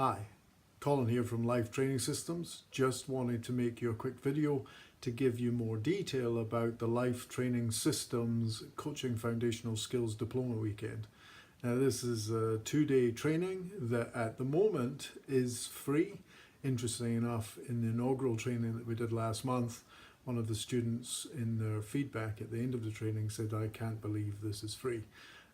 Hi, Colin here from Life Training Systems. Just wanted to make you a quick video to give you more detail about the Life Training Systems Coaching Foundational Skills Diploma Weekend. Now this is a 2-day training that at the moment is free. Interestingly enough, in the inaugural training that we did last month, one of the students in their feedback at the end of the training said, "I can't believe this is free."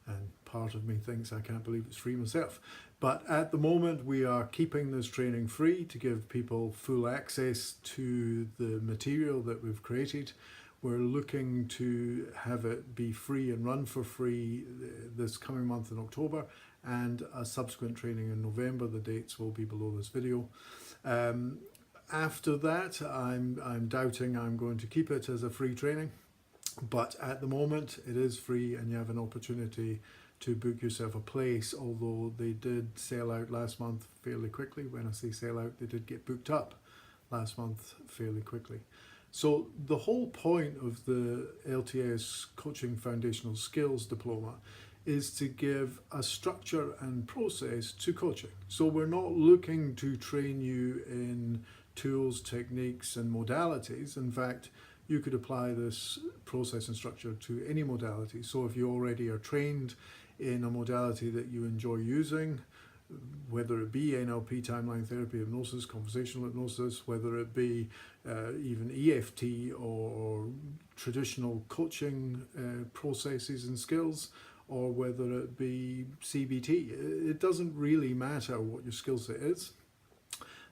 And part of me thinks I can't believe it's free myself. But at the moment we are keeping this training free to give people full access to the material that we've created. We're looking to have it be free and run for free this coming month in October, and a subsequent training in November. The dates will be below this video. After that, I'm doubting I'm going to keep it as a free training. But at the moment it is free and you have an opportunity to book yourself a place, although they did sell out last month fairly quickly. When I say sell out, they did get booked up last month fairly quickly. So the whole point of the LTS Coaching Foundational Skills Diploma is to give a structure and process to coaching. So we're not looking to train you in tools, techniques and modalities. In fact, you could apply this process and structure to any modality. So if you already are trained in a modality that you enjoy using, whether it be NLP, timeline therapy, hypnosis, conversational hypnosis, whether it be even EFT or traditional coaching processes and skills, or whether it be CBT, it doesn't really matter what your skill set is.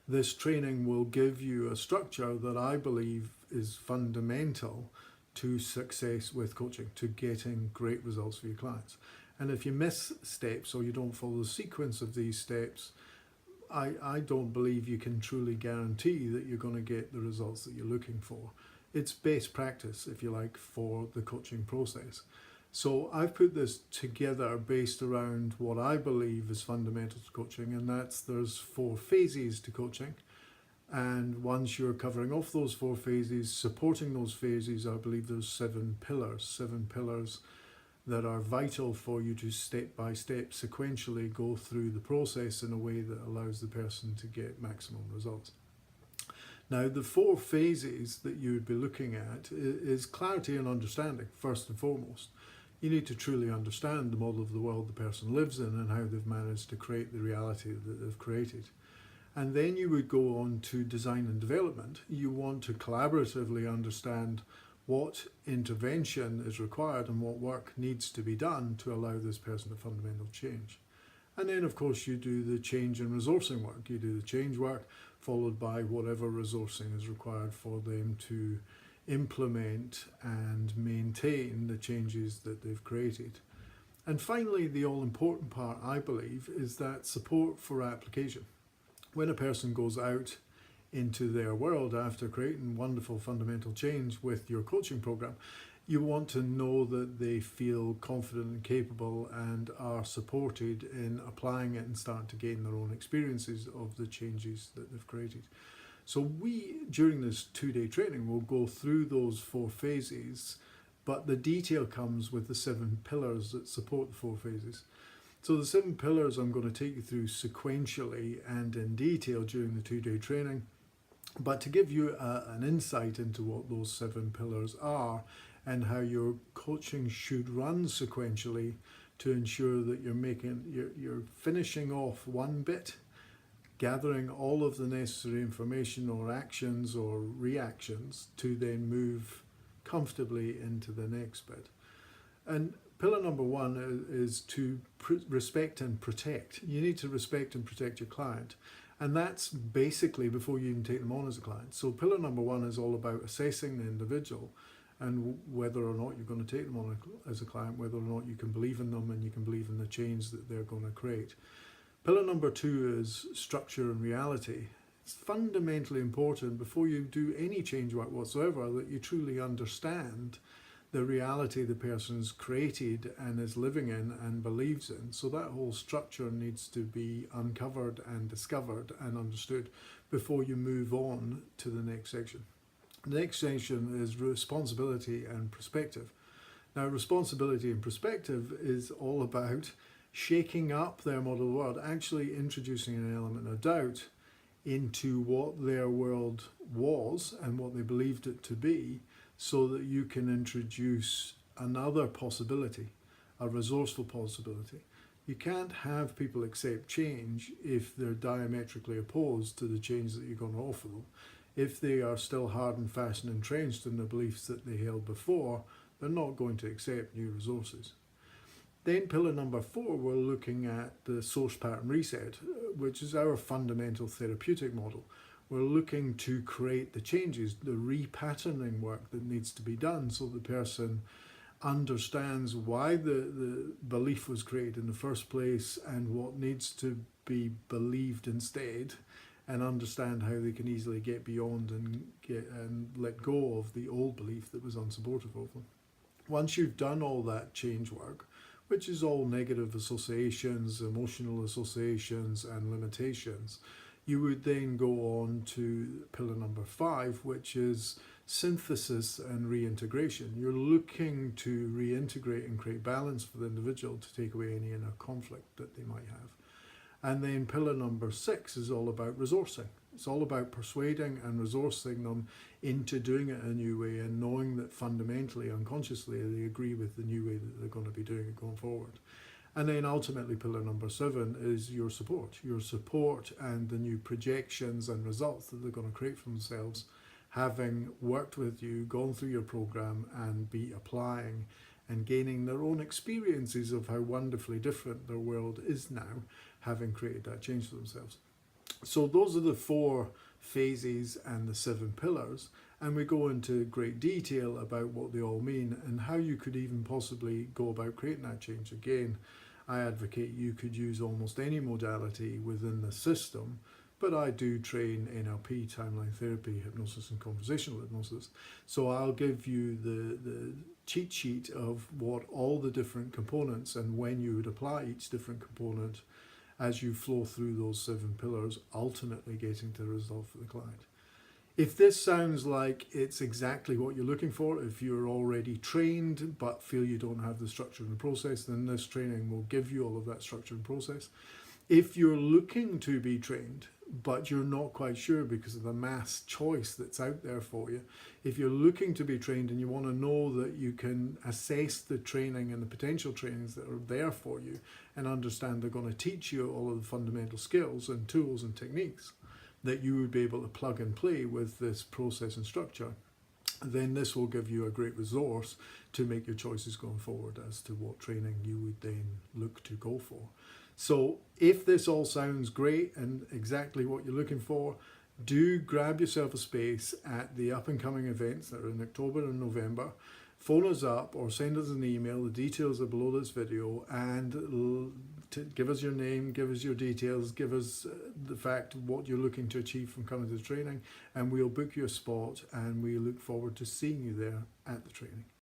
This training will give you a structure that I believe is fundamental to success with coaching, to getting great results for your clients. And if you miss steps or you don't follow the sequence of these steps, I don't believe you can truly guarantee that you're going to get the results that you're looking for. It's best practice, if you like, for the coaching process. So I've put this together based around what I believe is fundamental to coaching, and that's there's 4 phases to coaching. And once you're covering off those 4 phases, supporting those phases, I believe there's 7 pillars that are vital for you to step by step sequentially go through the process in a way that allows the person to get maximum results. Now the 4 phases that you would be looking at is clarity and understanding, first and foremost. You need to truly understand the model of the world the person lives in and how they've managed to create the reality that they've created. And then you would go on to design and development. You want to collaboratively understand what intervention is required and what work needs to be done to allow this person to fundamental change. And then of course you do the change and resourcing work. You do the change work followed by whatever resourcing is required for them to implement and maintain the changes that they've created. And finally, the all-important part, I believe, is that support for application. When a person goes out into their world after creating wonderful fundamental change with your coaching program, you want to know that they feel confident and capable and are supported in applying it and starting to gain their own experiences of the changes that they've created. So we, during this 2-day training, will go through those 4 phases, but the detail comes with the 7 pillars that support the 4 phases. So the 7 pillars I'm going to take you through sequentially and in detail during the 2-day training. But to give you an insight into what those 7 pillars are and how your coaching should run sequentially to ensure that you're finishing off one bit, gathering all of the necessary information or actions or reactions to then move comfortably into the next bit. And pillar number 1 is to respect and protect. You need to respect and protect your client. And that's basically before you even take them on as a client. So pillar number 1 is all about assessing the individual and whether or not you're going to take them on as a client, whether or not you can believe in them and you can believe in the change that they're going to create. Pillar number 2 is structure and reality. It's fundamentally important before you do any change work whatsoever that you truly understand the reality the person's created and is living in and believes in. So that whole structure needs to be uncovered and discovered and understood before you move on to the next section. The next section is responsibility and perspective. Now, responsibility and perspective is all about shaking up their model world, actually introducing an element of doubt into what their world was and what they believed it to be, so that you can introduce another possibility, a resourceful possibility. You can't have people accept change if they're diametrically opposed to the change that you're going to offer them. If they are still hard and fast and entrenched in the beliefs that they held before, they're not going to accept new resources. Then pillar number 4, we're looking at the source pattern reset, which is our fundamental therapeutic model. We're looking to create the changes, the repatterning work that needs to be done, so the person understands why the belief was created in the first place and what needs to be believed instead, and understand how they can easily get beyond and let go of the old belief that was unsupportive of them. Once you've done all that change work, which is all negative associations, emotional associations and limitations, you would then go on to pillar number 5, which is synthesis and reintegration. You're looking to reintegrate and create balance for the individual to take away any inner conflict that they might have. And then pillar number 6 is all about resourcing. It's all about persuading and resourcing them into doing it a new way, and knowing that fundamentally, unconsciously, they agree with the new way that they're going to be doing it going forward. And then ultimately, pillar number 7 is your support and the new projections and results that they're going to create for themselves, having worked with you, gone through your program, and be applying and gaining their own experiences of how wonderfully different their world is now, having created that change for themselves. So those are the 4 phases and the 7 pillars, and we go into great detail about what they all mean and how you could even possibly go about creating that change. Again, I advocate you could use almost any modality within the system, but I do train NLP, timeline therapy, hypnosis and conversational hypnosis. So I'll give you the cheat sheet of what all the different components and when you would apply each different component as you flow through those 7 pillars, ultimately getting to the result for the client. If this sounds like it's exactly what you're looking for, if you're already trained but feel you don't have the structure and the process, then this training will give you all of that structure and process. If you're looking to be trained but you're not quite sure because of the mass choice that's out there for you, if you're looking to be trained and you want to know that you can assess the training and the potential trainings that are there for you and understand they're going to teach you all of the fundamental skills and tools and techniques that you would be able to plug and play with this process and structure, then this will give you a great resource to make your choices going forward as to what training you would then look to go for. So if this all sounds great and exactly what you're looking for, do grab yourself a space at the up and coming events that are in October and November. Phone us up or send us an email. The details are below this video, and give us your name, give us your details, give us the fact of what you're looking to achieve from coming to the training, and we'll book you a spot, and we look forward to seeing you there at the training.